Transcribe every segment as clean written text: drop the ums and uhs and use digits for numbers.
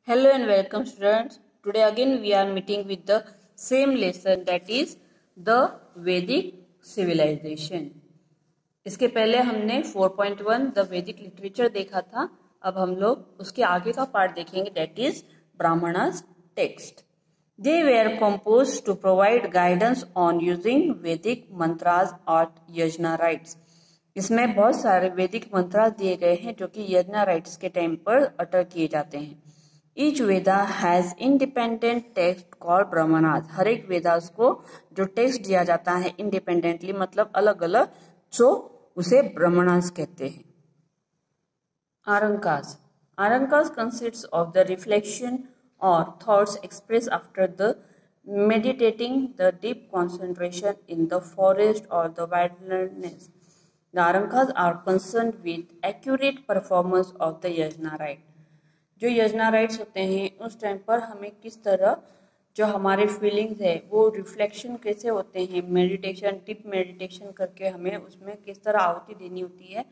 Hello and welcome students. Today again we are meeting with the same lesson, that is the Vedic civilization. इसके पहले हमने 4.1 the Vedic literature देखा था. अब हम लोग उसके आगे का पार्ट देखेंगे, that is Brahmanas text. They were composed to provide guidance on using Vedic mantras or yajna rites. इसमें बहुत सारे वैदिक मंत्र दिए गए हैं जो कि यज्ञ राइट्स के टाइम पर अटर किए जाते हैं. Each Veda has independent text called Brahmanas. हर एक वेदास को जो टेक्स्ट दिया जाता है इंडिपेंडेंटली, मतलब अलग अलग, सो उसे ब्राह्मणास कहते हैं. आरंकास. आरंकास कंसिस्ट्स ऑफ द रिफ्लेक्शन और thoughts express after the meditating the deep concentration in the forest or the wilderness. The Arankas are concerned with accurate performance of the yajna rite. जो यजना राइट्स होते हैं उस टाइम पर हमें किस तरह जो हमारे फीलिंग्स है वो रिफ्लेक्शन कैसे होते हैं, मेडिटेशन, डीप मेडिटेशन करके हमें उसमें किस तरह आहुति देनी होती है,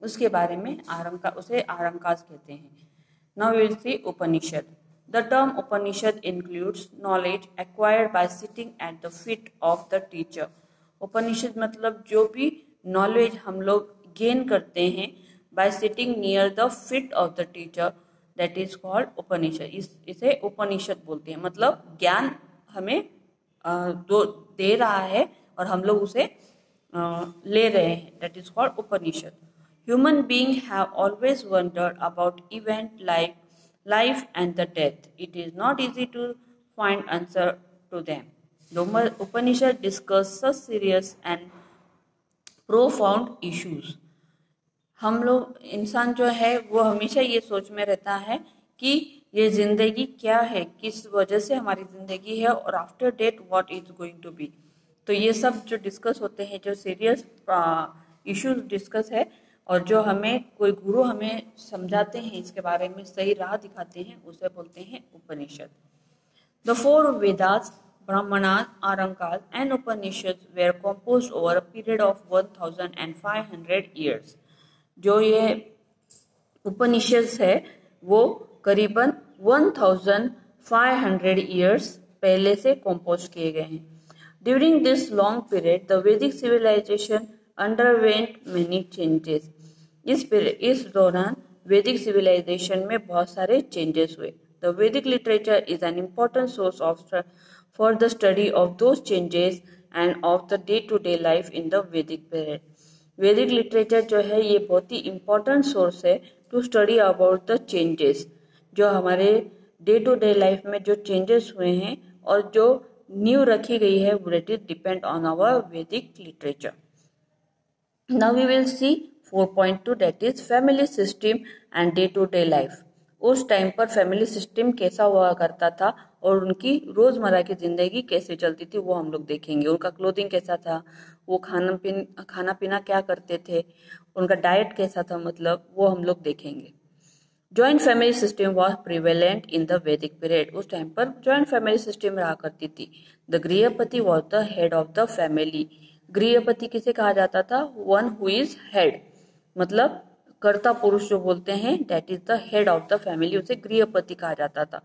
उसके बारे में उसे आरंकास कहते हैं. Now we will see Upanishad. The term Upanishad includes knowledge acquired by sitting at the feet of the teacher. Upanishad मतलब जो भी नॉलेज हम लोग गेन करते हैं by sitting near the feet of the teacher, that is called Upanishad. इसे उपनिषद बोलते हैं. मतलब ज्ञान हमें दे रहा है और हम लोग उसे ले रहे हैं, that is called Upanishad. Human being have always wondered about event life and the death. It is not easy to find answer to them. The Upanishad discuss such serious and profound issues. हम लोग इंसान जो है वो हमेशा ये सोच में रहता है कि ये जिंदगी क्या है, किस वजह से हमारी जिंदगी है, और after death what is going to be. तो ये सब जो डिस्कस होते हैं, जो सीरियस इश्यूज डिस्कस है, और जो हमें कोई गुरु हमें समझाते हैं, इसके बारे में सही राह दिखाते हैं, उसे बोलते हैं Upanishad. The 4 Vedas, Brahmanas, Arankas and Upanishads were composed over a period of 1500 years. जो ये उपनिषद है वो करीबन 1500 years पहले से कंपोज किए गए हैं. During this long period the वैदिक सिविलाइजेशन अंडरवेंट मेनी चेंजेस. इस दौरान वैदिक सिविलाइजेशन में बहुत सारे चेंजेस हुए. The Vedic literature is an important source of for the study of those changes and of the day-to-day life in the Vedic period. Vedic literature जो है ये बहुत ही इम्पोर्टेंट सोर्स है to study about the changes, जो हमारे day to day life में जो चेंजेस हुए हैं और जो न्यू रखी गई है, that is depend on our Vedic literature. Now we will see 4.2, that is family system and day to day life. उस टाइम पर फैमिली सिस्टम कैसा हुआ करता था और उनकी रोजमर्रा की जिंदगी कैसे चलती थी वो हम लोग देखेंगे. उनका क्लोथिंग कैसा था, वो खाना पीना क्या करते थे, उनका डाइट कैसा था, मतलब वो हम लोग देखेंगे. Joint family system was prevalent in the वैदिक पीरियड. उस टाइम पर जॉइंट फैमिली सिस्टम रहा करती थी. The grihapati was the head of the family. Grihapati किसे कहा जाता था? वन हु इज हेड, मतलब कर्ता पुरुष जो बोलते हैं, that is the head of the family, उसे गृहपति कहा जाता था.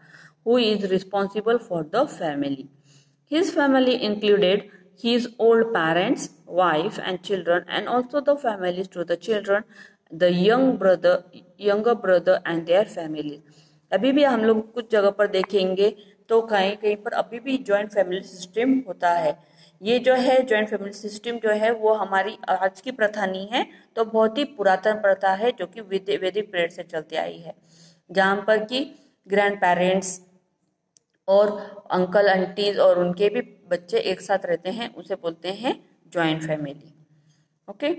Who is responsible for the family. His family included his old parents, wife and children, and also the families to the children, the younger brother and their families. अभी भी हम लोग कुछ जगह पर देखेंगे तो कहीं कहीं पर अभी भी जॉइंट फैमिली सिस्टम होता है. ये जो है जॉइंट फैमिली सिस्टम जो है वो हमारी आज की प्रथा नहीं है, तो बहुत ही पुरातन प्रथा है जो कि वैदिक पीरियड से चलती आई है, जहाँ पर कि ग्रैंड पेरेंट्स और अंकल आंटीज और उनके भी बच्चे एक साथ रहते हैं, उसे बोलते हैं joint family. Okay,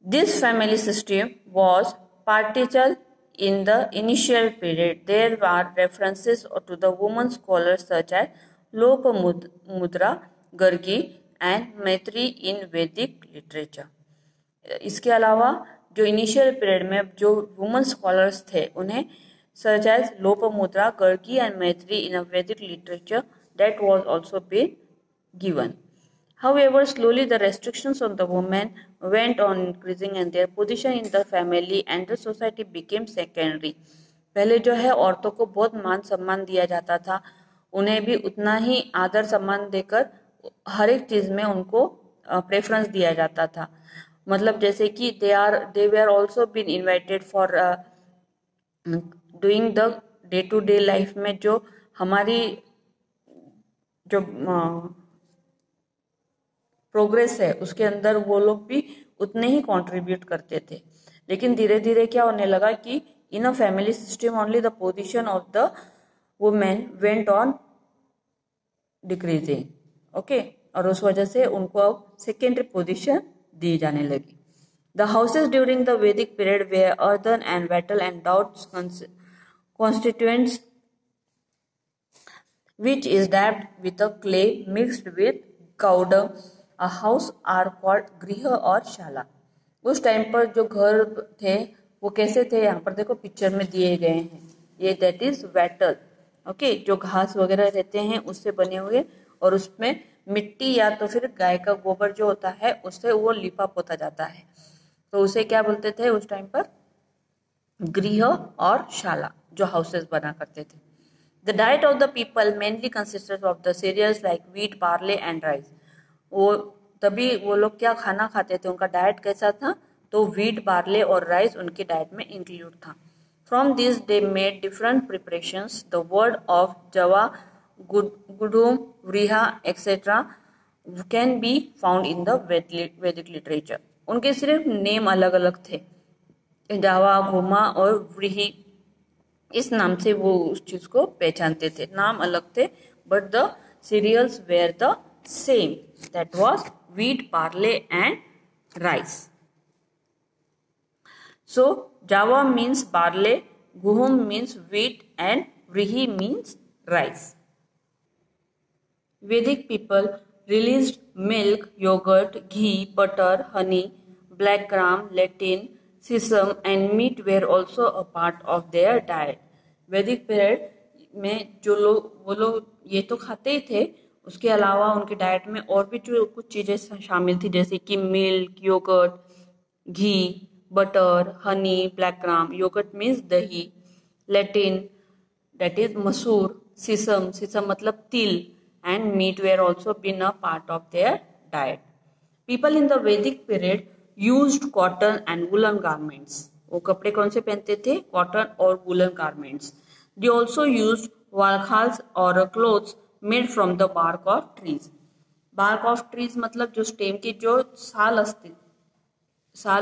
this family system was particular in the initial period. There are references to the woman scholars such as Lopamudra, Gargi and Maitri in वैदिक लिटरेचर. इसके अलावा जो इनिशियल पीरियड में जो वुमन स्कॉलर्स थे उन्हें such as Lopamudra, Gargi and Maitri in a Vedic literature that was also been given. However, slowly the restrictions on the women went on increasing and their position in the family and the society became secondary. पहले जो है औरतों को बहुत मान सम्मान दिया जाता था, उन्हें भी उतना ही आदर सम्मान देकर हर एक चीज में उनको प्रेफरेंस दिया जाता था। मतलब जैसे कि they we are also been invited for doing the day to day life में जो हमारी जो प्रोग्रेस है उसके अंदर वो लोग भी उतने ही कंट्रीब्यूट करते थे। लेकिन धीरे धीरे क्या होने लगा कि in a family system only the position of the women went on decreasing, okay, और उस वजह से उनको अब सेकेंडरी पोजीशन दी जाने लगी। द हाउसेज ड्यूरिंग द वैदिक period way earthen and Vettel and doubt constituents which is dabbed with a clay mixed with cow dung. A house are called गृह और शाला। उस टाइम पर जो घर थे वो कैसे थे, यहाँ पर देखो पिक्चर में दिए गए हैं, ये दैट इज वेटल, ओके, जो घास वगैरह रहते हैं उससे बने हुए, और उसमें मिट्टी या तो फिर गाय का गोबर जो होता है उससे वो लिपा पोता जाता है, तो उसे क्या बोलते थे उस टाइम पर, गृह और शाला, जो हाउसेस बना करते थे। The diet of the people mainly consisted of the cereals like wheat, barley and rice. वो तभी वो लोग क्या खाना खाते थे, उनका डाइट कैसा था, तो व्हीट, बार्ले और राइस उनकी डाइट में इंक्लूड था। From this they made different preparations. The word of जवा, गुडुम, व्रीहा etcetera can be found in the Vedic literature. उनके सिर्फ नेम अलग अलग थे, जावा, घुमा और व्रीही, इस नाम से वो उस चीज को पहचानते थे, नाम अलग थे but the cereals were the same, that was wheat, barley and rice. So Java means barley, Guhum means wheat and Vrihi means rice. Vedic people released milk, yogurt, ghee, butter, honey, black gram, latin, sesame and meat were also a part of their diet. वैदिक period में जो लोग वो लोग ये तो खाते ही थे, उसके अलावा उनके डाइट में और भी जो कुछ चीजें शामिल थी, जैसे कि milk, yogurt, ghee, butter, honey, black gram, yogurt means दही, lentil that is masoor, sesame, sesame मतलब तिल, and meat were also been a part of their diet. People in the वैदिक period used cotton and woollen garments. वो कपड़े कौन से पहनते थे, कॉटन और woollen garments. They also used वालखाल्स और clothes made from the bark of trees. Bark of trees मतलब जो स्टेम की जो साल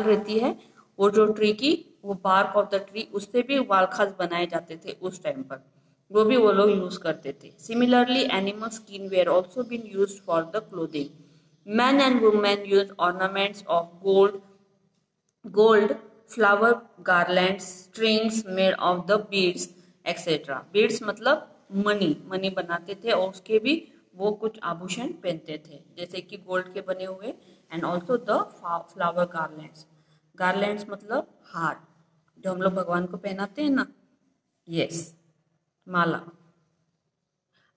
रहती है, वो जो ट्री की वो बार्क ऑफ द ट्री, उससे भी वालखास बनाए जाते थे उस टाइम पर, वो भी वो लोग यूज करते थे। Similarly animal skin were also been used for the clothing. Man and women use ornaments of gold, flower garlands, strings made of the beads etcetera. Beads मतलब मनी बनाते थे और उसके भी वो कुछ आभूषण पहनते थे, जैसे कि गोल्ड के बने हुए, and also the flower garlands. Garlands मतलब हार, जो हम लोग भगवान को पहनाते हैं ना, yes, Mala.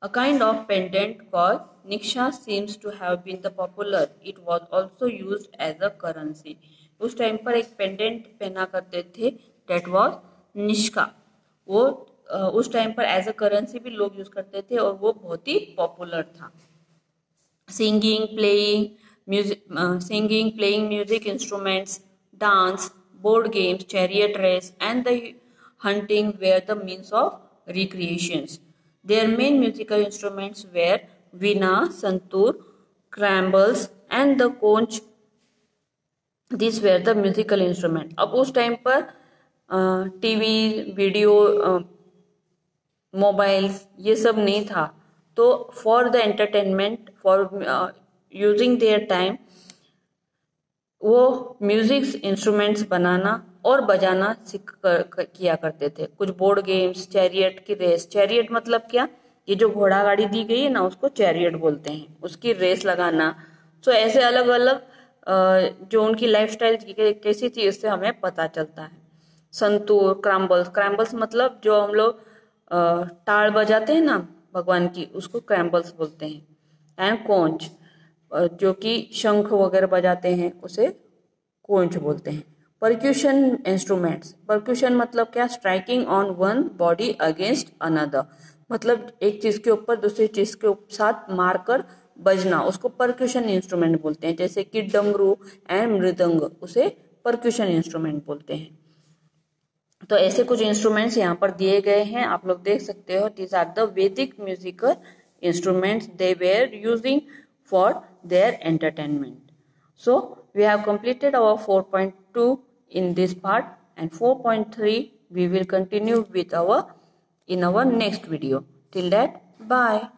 A kind of pendant called niksha seems to have been the popular. It was also used as a currency. उस टाइम पर एक पेंडेंट पहना करते थे, that was निष्का। वो उस टाइम पर एज अ करेंसी भी लोग यूज करते थे और वो बहुत ही पॉपुलर था। Singing, playing music instruments, dance, board games, chariot race and the hunting were the means of recreations. Their main musical instruments were veena, santoor, crumbles and the conch. These were the musical instruments. अब उस time पर TV, video, mobiles ये सब नहीं था, तो for the entertainment, for using their time, वो music instruments बनाना और बजाना किया करते थे। कुछ बोर्ड गेम्स, चैरियट की रेस, चैरियट मतलब क्या, ये जो घोड़ा गाड़ी दी गई है ना उसको चैरियट बोलते हैं, उसकी रेस लगाना। तो ऐसे अलग अलग जो उनकी लाइफस्टाइल कैसी थी इससे हमें पता चलता है। संतूर, क्रैम्बल्स मतलब जो हम लोग ताड़ बजाते हैं ना भगवान की, उसको क्रैम्बल्स बोलते हैं। एंड कोंच, जो कि शंख वगैरह बजाते हैं उसे कोंच बोलते हैं। परक्यूशन इंस्ट्रूमेंट्स, परक्यूशन मतलब क्या, striking on one body against another, मतलब एक चीज के ऊपर दूसरी चीज के साथ मारकर बजना, उसको परक्यूशन इंस्ट्रूमेंट बोलते हैं। जैसे कि डमरू एंड मृदंग, उसे परक्यूशन इंस्ट्रूमेंट बोलते हैं। तो ऐसे कुछ इंस्ट्रूमेंट्स यहाँ पर दिए गए हैं, आप लोग देख सकते हो। दीज आर द वैदिक musical instruments they were using for their entertainment. So we have completed our 4.2 in this part, and 4.3 we will continue with in our next video. Till that, bye.